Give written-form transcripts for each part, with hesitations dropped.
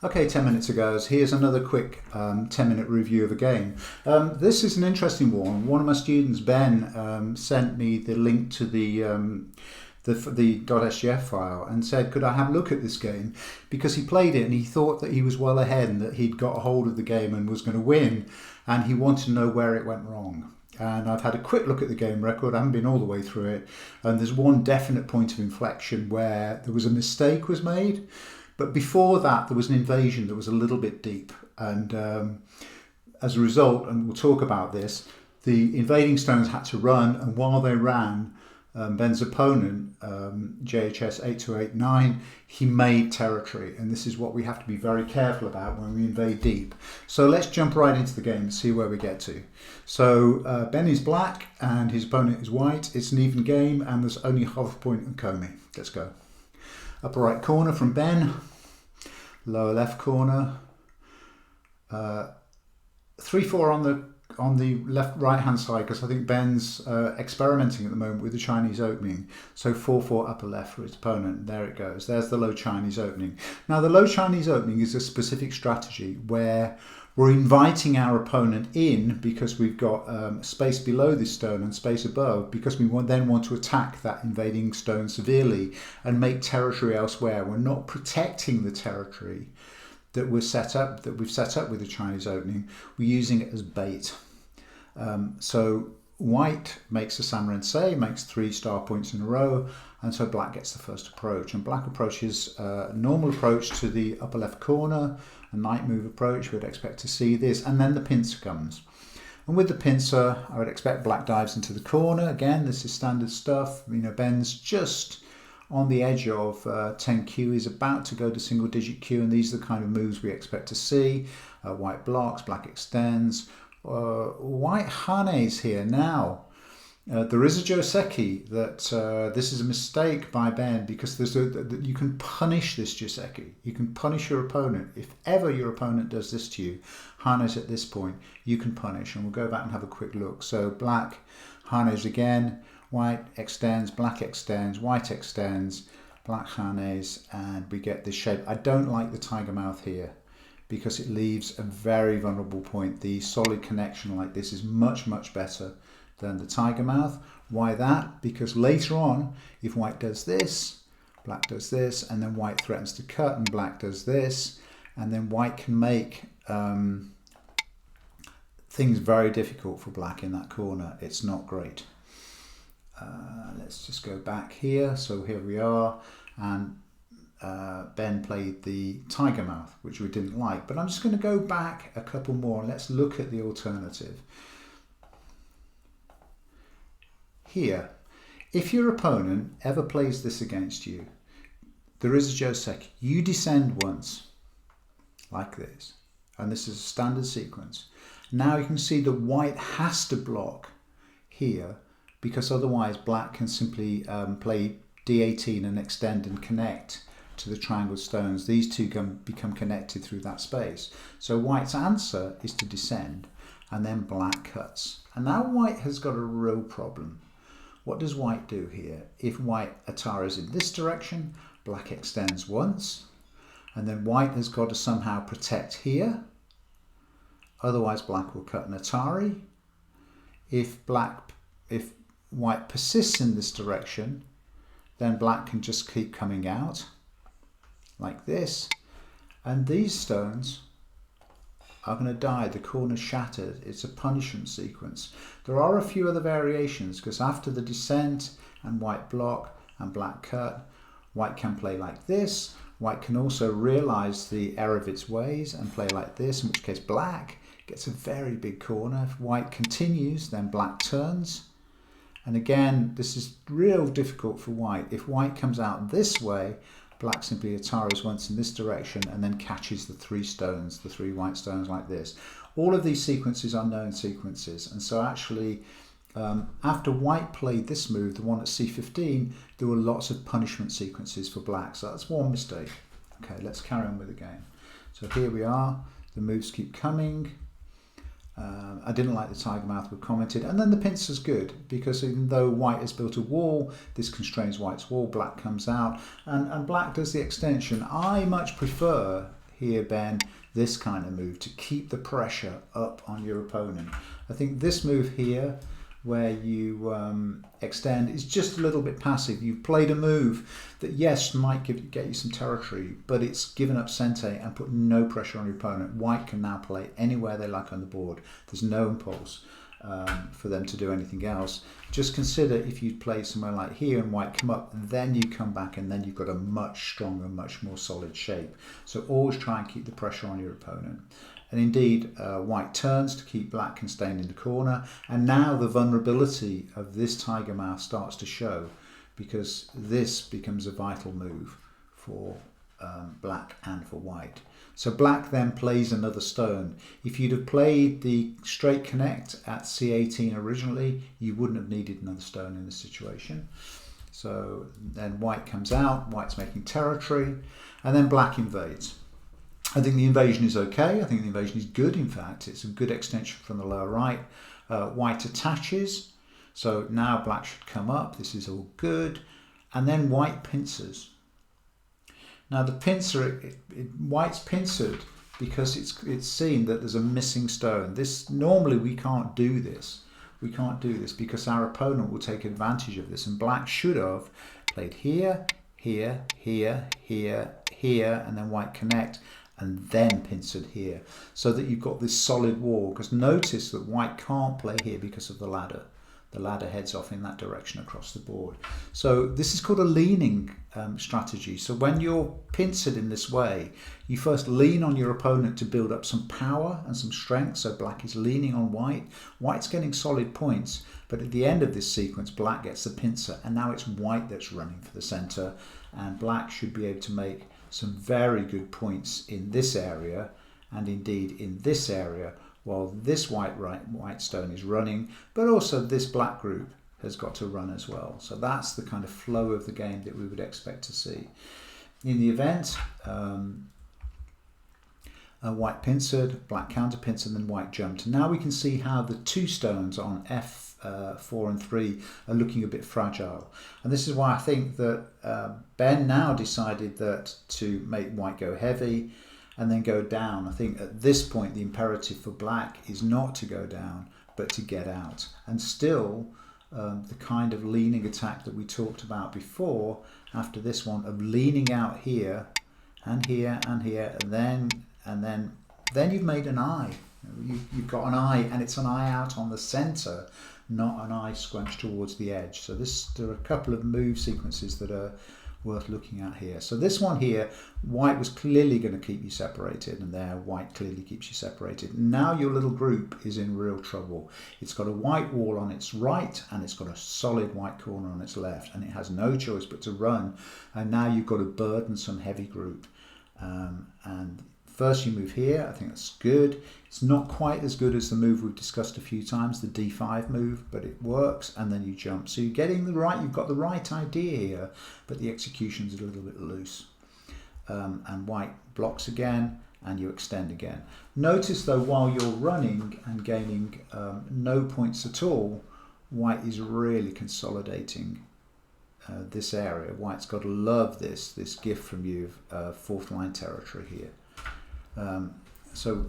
Okay, 10 minutes ago, here's another quick 10-minute review of a game. This is an interesting one. One of my students, Ben, sent me the link to the .sgf file and said, could I have a look at this game? Because he played it and he thought that he was well ahead and that he'd got a hold of the game and was going to win, and he wanted to know where it went wrong. And I've had a quick look at the game record. I haven't been all the way through it, and there's one definite point of inflection where there was a mistake was made. But before that, there was an invasion that was a little bit deep. And as a result, and we'll talk about this, the invading stones had to run. And while they ran, Ben's opponent, JHS 8289, he made territory. And this is what we have to be very careful about when we invade deep. So let's jump right into the game and see where we get to. So Ben is black and his opponent is white. It's an even game and there's only half a point on Comey. Let's go. Upper right corner from Ben, lower left corner, 3-4 on the left right hand side, because I think Ben's experimenting at the moment with the Chinese opening. So 4-4 upper left for his opponent. There it goes. There's the low Chinese opening. Now the low Chinese opening is a specific strategy where we're inviting our opponent in because we've got space below this stone and space above, because we then want to attack that invading stone severely and make territory elsewhere. We're not protecting the territory that we've set up with the Chinese opening. We're using it as bait. So white makes a samurai, makes 3 star points in a row, and so black gets the first approach. And black approaches a normal approach to the upper left corner, a knight move approach. We'd expect to see this, and then the pincer comes. And with the pincer, I would expect black dives into the corner. Again, this is standard stuff. You know, Ben's just on the edge of 10q. He's about to go to single digit q, and these are the kind of moves we expect to see. White blocks, black extends. White hanes here. Now, there is a joseki that this is a mistake by Ben, because you can punish this joseki. You can punish your opponent. If ever your opponent does this to you, hanes at this point, you can punish. And we'll go back and have a quick look. So black hanes again, white extends, black extends, white extends, black hanes, and we get this shape. I don't like the tiger mouth here, because it leaves a very vulnerable point. The solid connection like this is much, much better than the tiger mouth. Why that? Because later on, if white does this, black does this, and then white threatens to cut and black does this, and then white can make things very difficult for black in that corner. It's not great. Let's just go back here. So here we are, and Ben played the tiger mouth, which we didn't like, but I'm just going to go back a couple more and let's look at the alternative. Here, if your opponent ever plays this against you, there is a joseki. You descend once, like this, and this is a standard sequence. Now you can see that white has to block here, because otherwise black can simply play d18 and extend and connect to the triangle stones. These two become connected through that space. So white's answer is to descend, and then black cuts. And now white has got a real problem. What does white do here? If white ataris in this direction, black extends once, and then white has got to somehow protect here. Otherwise black will cut an atari. If white persists in this direction, then black can just keep coming out like this, and these stones are going to die. The corner's shattered. It's a punishment sequence. There are a few other variations, because after the descent and white block and black cut, white can play like this. White can also realize the error of its ways and play like this, in which case black gets a very big corner. If white continues, then black turns. And again, this is real difficult for white. If white comes out this way, black simply ataris once in this direction and then catches the 3 stones, the 3 white stones like this. All of these sequences are known sequences, and so actually after white played this move, the one at c15, there were lots of punishment sequences for black. So that's one mistake. Okay, let's carry on with the game. So here we are, the moves keep coming. I didn't like the tiger mouth, we commented, and then the pincer's good, because even though white has built a wall, this constrains white's wall. Black comes out, and black does the extension. I much prefer here, Ben, this kind of move to keep the pressure up on your opponent. I think this move here, where you extend, is just a little bit passive. You've played a move that, yes, might get you some territory, but it's given up sente and put no pressure on your opponent. White can now play anywhere they like on the board. There's no impulse for them to do anything else. Just consider if you play somewhere like here and white come up, then you come back and then you've got a much stronger, much more solid shape. So always try and keep the pressure on your opponent. And indeed, white turns to keep black constrained in the corner. And now the vulnerability of this tiger mouth starts to show, because this becomes a vital move for black and for white. So black then plays another stone. If you'd have played the straight connect at c18 originally, you wouldn't have needed another stone in this situation. So then white comes out, white's making territory, and then black invades. I think the invasion is okay. I think the invasion is good, in fact. It's a good extension from the lower right. White attaches. So now black should come up. This is all good. And then white pincers. Now the pincer, white's pincered because it's seen that there's a missing stone. This, normally we can't do this. We can't do this because our opponent will take advantage of this. And black should have played here, here, here, here, here, and then white connect, and then pincered here, so that you've got this solid wall. Because notice that white can't play here because of the ladder. The ladder heads off in that direction across the board. So this is called a leaning strategy. So when you're pincered in this way, you first lean on your opponent to build up some power and some strength. So black is leaning on white. White's getting solid points, but at the end of this sequence, black gets the pincer, and now it's white that's running for the center, and black should be able to make some very good points in this area, and indeed in this area, while this white stone is running, but also this black group has got to run as well. So that's the kind of flow of the game that we would expect to see. In the event, white pincered, black counter pincered, and then white jumped. And now we can see how the two stones on F4 and 3 are looking a bit fragile. And this is why I think that Ben now decided that to make white go heavy and then go down. I think at this point the imperative for black is not to go down but to get out. And still the kind of leaning attack that we talked about before after this one, of leaning out here and here and here, and then you've made an eye. You've got an eye, and it's an eye out on the center, not an eye scrunched towards the edge. So there are a couple of move sequences that are worth looking at here. So this one here, white was clearly going to keep you separated, and there white clearly keeps you separated. Now your little group is in real trouble. It's got a white wall on its right, and it's got a solid white corner on its left, and it has no choice but to run. And now you've got a burdensome heavy group. And first you move here. I think that's good. It's not quite as good as the move we've discussed a few times, the D5 move, but it works, and then you jump. So you're getting the right, you've got the right idea here, but the execution's a little bit loose. And white blocks again, and you extend again. Notice though, while you're running and gaining no points at all, white is really consolidating this area. White's got to love this gift from you of fourth line territory here. So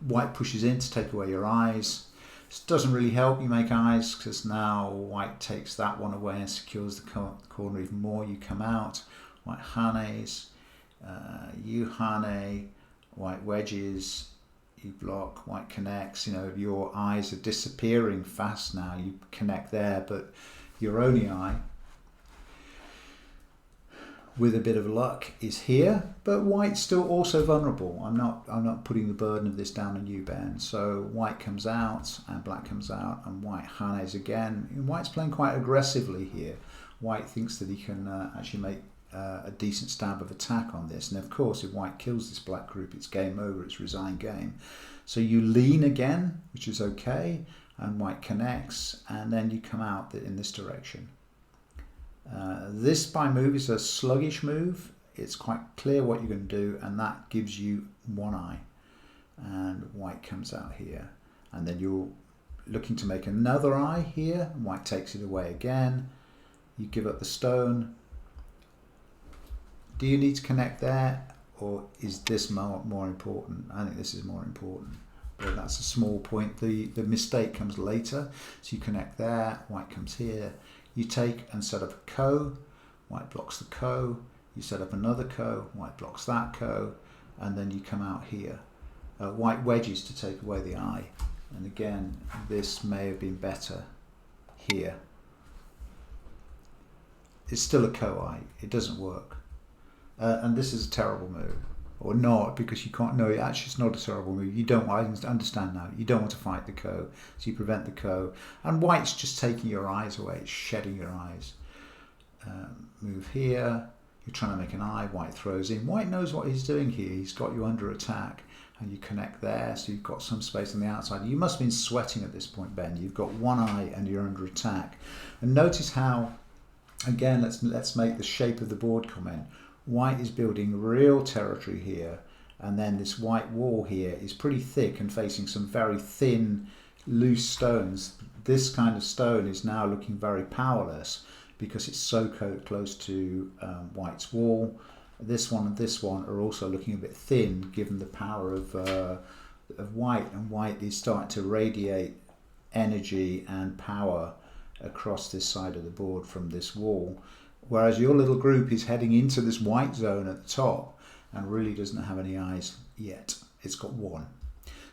white pushes in to take away your eyes. This doesn't really help you make eyes, because now white takes that one away and secures the corner even more. You come out, white hanes, you hane, white wedges, you block, white connects. You know, your eyes are disappearing fast now. You connect there, but your only eye, with a bit of luck, is here, but white's still also vulnerable. I'm not putting the burden of this down on you, Ben. So white comes out and black comes out, and white hanes again. And white's playing quite aggressively here. White thinks that he can actually make a decent stab of attack on this, and of course if white kills this black group, it's game over, it's resigned game. So you lean again, which is okay, and white connects, and then you come out in this direction. This by move is a sluggish move. It's quite clear what you're going to do, and that gives you one eye. And white comes out here, and then you're looking to make another eye here, and white takes it away again. You give up the stone. Do you need to connect there? or is this more important? I think this is more important. But that's a small point. The mistake comes later. So you connect there, white comes here. You take and set up a ko, white blocks the ko. You set up another ko, white blocks that ko, and then you come out here. White wedges to take away the eye. And again, this may have been better here. It's still a ko-eye. It doesn't work. And this is a terrible move. Or not, because you can't know it. Actually, it's not a terrible move. You don't, I understand now, you don't want to fight the ko, so you prevent the ko. And white's just taking your eyes away, it's shedding your eyes. Move here, you're trying to make an eye, white throws in. White knows what he's doing here, he's got you under attack, and you connect there, so you've got some space on the outside. You must have been sweating at this point, Ben. You've got one eye and you're under attack. And notice how, again, let's make the shape of the board comment. White is building real territory here, and then this white wall here is pretty thick and facing some very thin, loose stones. This kind of stone is now looking very powerless because it's so close to white's wall. This one and this one are also looking a bit thin given the power of white, and white is starting to radiate energy and power across this side of the board from this wall. Whereas your little group is heading into this white zone at the top and really doesn't have any eyes yet. It's got one.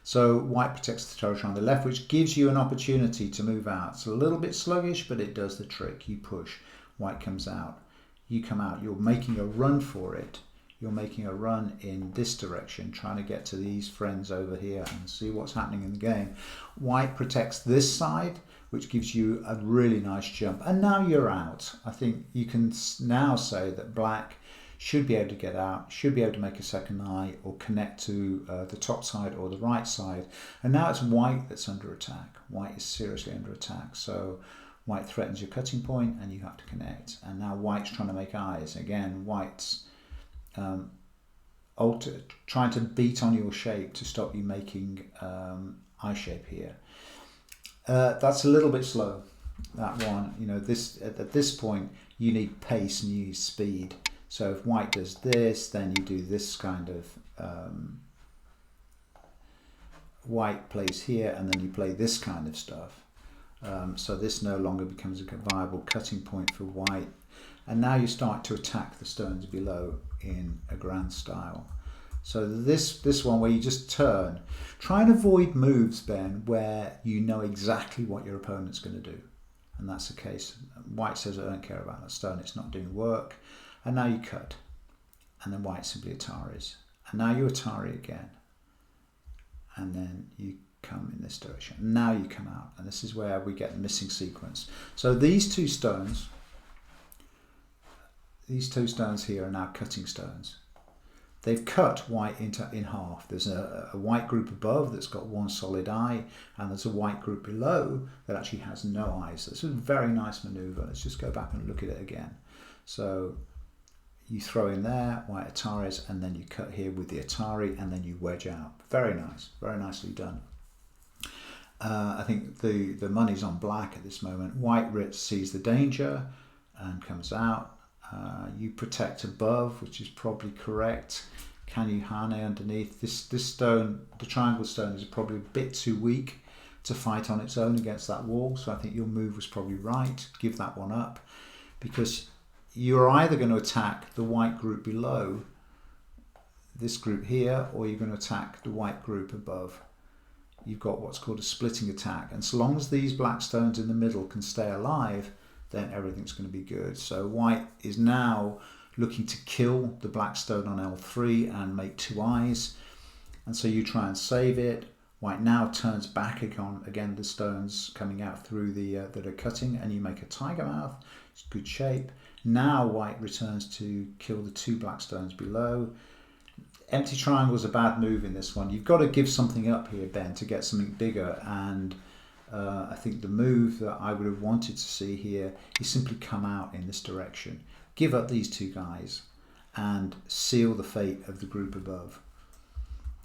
So white protects the territory on the left, which gives you an opportunity to move out. It's a little bit sluggish, but it does the trick. You push, white comes out. You come out, you're making a run for it. You're making a run in this direction, trying to get to these friends over here and see what's happening in the game. White protects this side, which gives you a really nice jump. And now you're out. I think you can now say that black should be able to get out, should be able to make a second eye or connect to the top side or the right side. And now it's white that's under attack. White is seriously under attack. So white threatens your cutting point and you have to connect. And now white's trying to make eyes. Again, white's trying to beat on your shape to stop you making eye shape here. That's a little bit slow, that one. You know, this at this point you need pace and you need speed. So if white does this, then you do this kind of white plays here, and then you play this kind of stuff. So this no longer becomes a viable cutting point for white. And now you start to attack the stones below in a grand style. So this one where you just turn, try and avoid moves, Ben, where you know exactly what your opponent's going to do. And that's the case. White says, I don't care about that stone, it's not doing work. And now you cut. And then white simply Ataris. And now you Atari again. And then you come in this direction. And now you come out. And this is where we get the missing sequence. So these two stones here are now cutting stones. They've cut white in half. There's a white group above that's got one solid eye, and there's a white group below that actually has no eyes. So it's a very nice maneuver. Let's just go back and look at it again. So you throw in there, white Ataris, and then you cut here with the Atari, and then you wedge out. Very nice, very nicely done. I think the money's on black at this moment. White sees the danger and comes out. You protect above, which is probably correct. Can you hane underneath? This stone, the triangle stone, is probably a bit too weak to fight on its own against that wall. So I think your move was probably right. Give that one up, because you're either going to attack the white group below, this group here, or you're going to attack the white group above. You've got what's called a splitting attack. And so long as these black stones in the middle can stay alive, then everything's going to be good. So white is now looking to kill the black stone on L3 and make two eyes. And so you try and save it. White now turns back again the stones coming out through the that are cutting, and you make a tiger mouth. It's good shape. Now white returns to kill the two black stones below. Empty triangle is a bad move in this one. You've got to give something up here, Ben, to get something bigger. And I think the move that I would have wanted to see here is simply come out in this direction. Give up these two guys and seal the fate of the group above.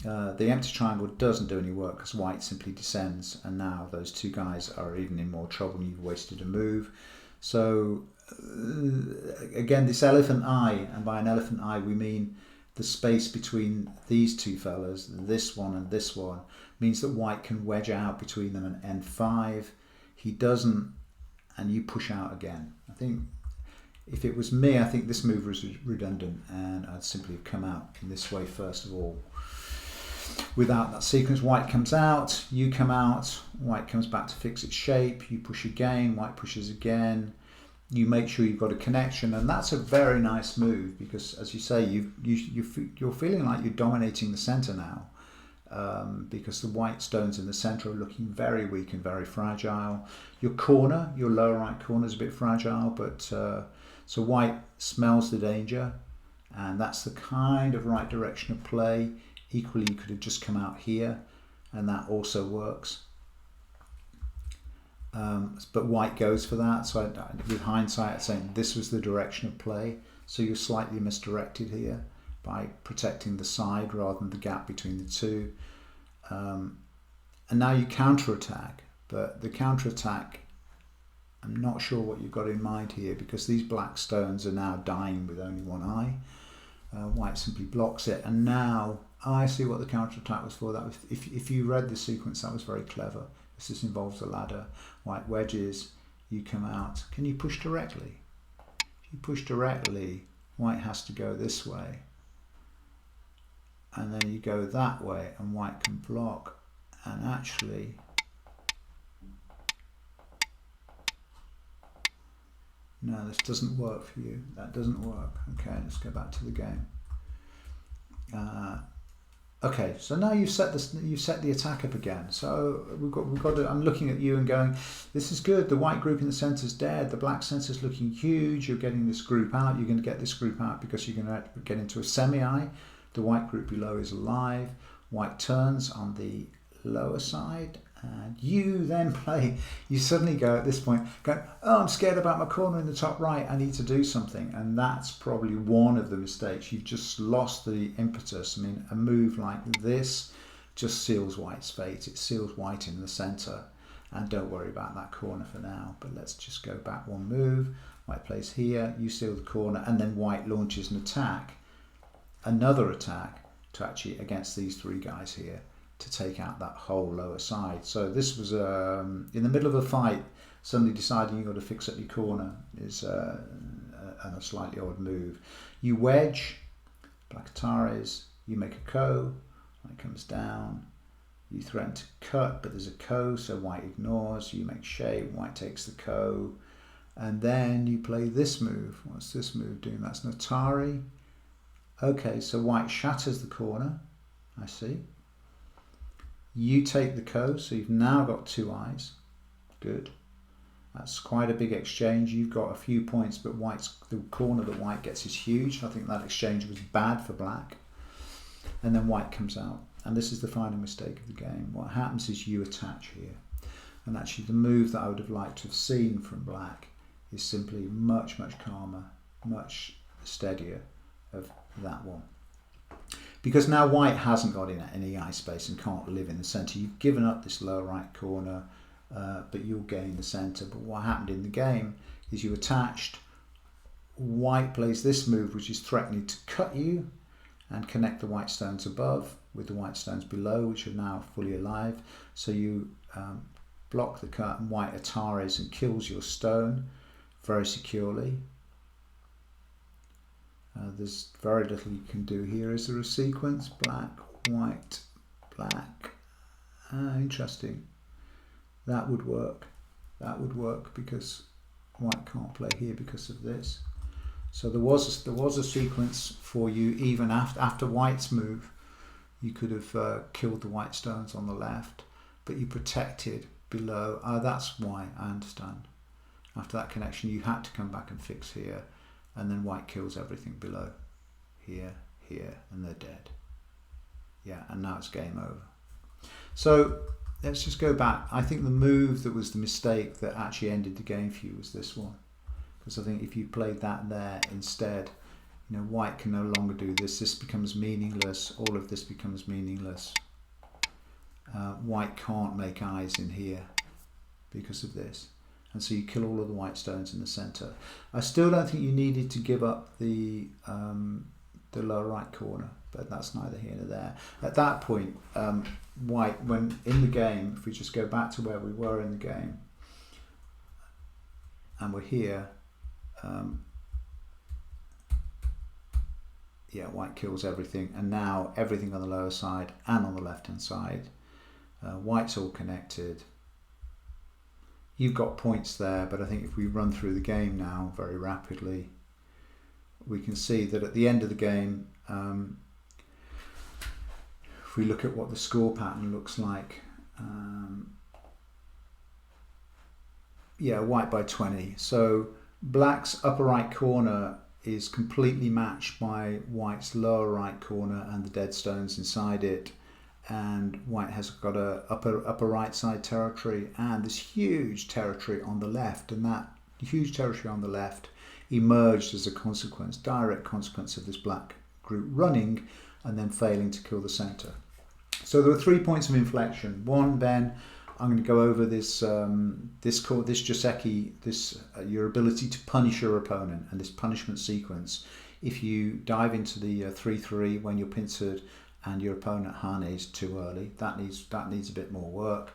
The empty triangle doesn't do any work because white simply descends, and now those two guys are even in more trouble and you've wasted a move. So again, this elephant eye, and by an elephant eye we mean the space between these two fellas, this one and this one, means that white can wedge out between them and n5. He doesn't, and you push out again. I think if it was me, I think this move was redundant, and I'd simply have come out in this way first of all. Without that sequence, white comes out, you come out, white comes back to fix its shape, you push again, white pushes again, you make sure you've got a connection, and that's a very nice move because, as you say, you're feeling like you're dominating the centre now, because the white stones in the centre are looking very weak and very fragile. Your corner, your lower right corner, is a bit fragile, but so white smells the danger, and that's the kind of right direction of play. Equally, you could have just come out here, and that also works. But white goes for that. So with hindsight, I'd say this was the direction of play. So you're slightly misdirected here by protecting the side rather than the gap between the two. And now you counterattack, but the counterattack, I'm not sure what you've got in mind here, because these black stones are now dying with only one eye. White simply blocks it, and now I see what the counterattack was for. That was, if you read the sequence, that was very clever. This involves a ladder. White wedges, you come out. Can you push directly? If you push directly, white has to go this way, and then you go that way, and white can block. And actually, no, this doesn't work for you. That doesn't work. Okay, let's go back to the game. Okay, so now you've set this. You set the attack up again. So we've got. I'm looking at you and going, this is good. The white group in the centre is dead. The black centre is looking huge. You're getting this group out. You're going to get this group out because you're going to get into a semi-eye. The white group below is alive. White turns on the lower side, and you then play. You suddenly go at this point, go, oh, I'm scared about my corner in the top right. I need to do something, and that's probably one of the mistakes. You've just lost the impetus. I mean, a move like this just seals white's fate. It seals white in the centre, and don't worry about that corner for now. But let's just go back one move. White plays here. You seal the corner, and then white launches an attack, another attack to actually against these three guys here, to take out that whole lower side. So this was in the middle of a fight, suddenly deciding you've got to fix up your corner is a slightly odd move. You wedge, black Ataris, you make a ko, white comes down, you threaten to cut, but there's a ko, so white ignores, you make shape, white takes the ko, and then you play this move. What's this move doing? That's an Atari. Okay, so white shatters the corner, I see. You take the ko, so you've now got two eyes. Good. That's quite a big exchange. You've got a few points, but the corner that white gets is huge. I think that exchange was bad for black. And then white comes out. And this is the final mistake of the game. What happens is you attach here. And actually the move that I would have liked to have seen from black is simply much, much calmer, much steadier of that one. Because now white hasn't got in any eye space and can't live in the centre. You've given up this lower right corner, but you'll gain the centre. But what happened in the game is you attached. White plays this move, which is threatening to cut you and connect the white stones above with the white stones below, which are now fully alive. So you block the cut, and white Ataris and kills your stone very securely. There's very little you can do here. Is there a sequence? Black, white, black. Interesting. That would work. That would work because white can't play here because of this. So there was a sequence for you even after white's move. You could have killed the white stones on the left, but you protected below. That's why, I understand. After that connection, you had to come back and fix here. And then white kills everything below. Here, here, and they're dead. Yeah, and now it's game over. So let's just go back. I think the move that was the mistake that actually ended the game for you was this one. Because I think if you played that there instead, you know, white can no longer do this. This becomes meaningless. All of this becomes meaningless. White can't make eyes in here because of this. And so you kill all of the white stones in the centre. I still don't think you needed to give up the the lower right corner, but that's neither here nor there. At that point, white, when in the game, if we just go back to where we were in the game, and we're here, yeah, white kills everything, and now everything on the lower side and on the left hand side, white's all connected. You've got points there, but I think if we run through the game now very rapidly, we can see that at the end of the game, if we look at what the score pattern looks like, yeah, white by 20. So black's upper right corner is completely matched by white's lower right corner and the dead stones inside it, and white has got a upper right side territory and this huge territory on the left, and that huge territory on the left emerged as a consequence, direct consequence of this black group running and then failing to kill the center. So there were 3 points of inflection. One, Ben, I'm going to go over this this Joseki, your ability to punish your opponent, and this punishment sequence. If you dive into the 3-3 when you're pincered and your opponent hanes too early, that needs a bit more work.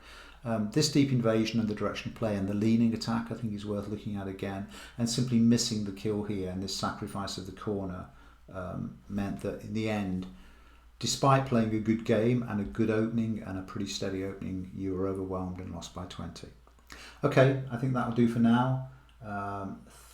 This deep invasion and the direction of play and the leaning attack, I think, is worth looking at again. And simply missing the kill here and this sacrifice of the corner meant that in the end, despite playing a good game and a good opening and a pretty steady opening, you were overwhelmed and lost by 20. Okay, I think that'll do for now.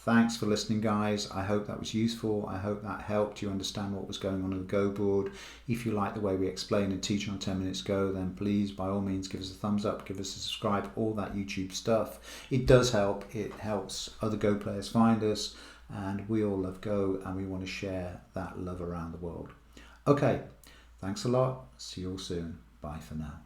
Thanks for listening, guys. I hope that was useful. I hope that helped you understand what was going on the Go board. If you like the way we explain and teach on 10 Minutes Go, then please, by all means, give us a thumbs up, give us a subscribe, all that YouTube stuff. It does help. It helps other Go players find us, and we all love Go, and we want to share that love around the world. Okay. Thanks a lot. See you all soon. Bye for now.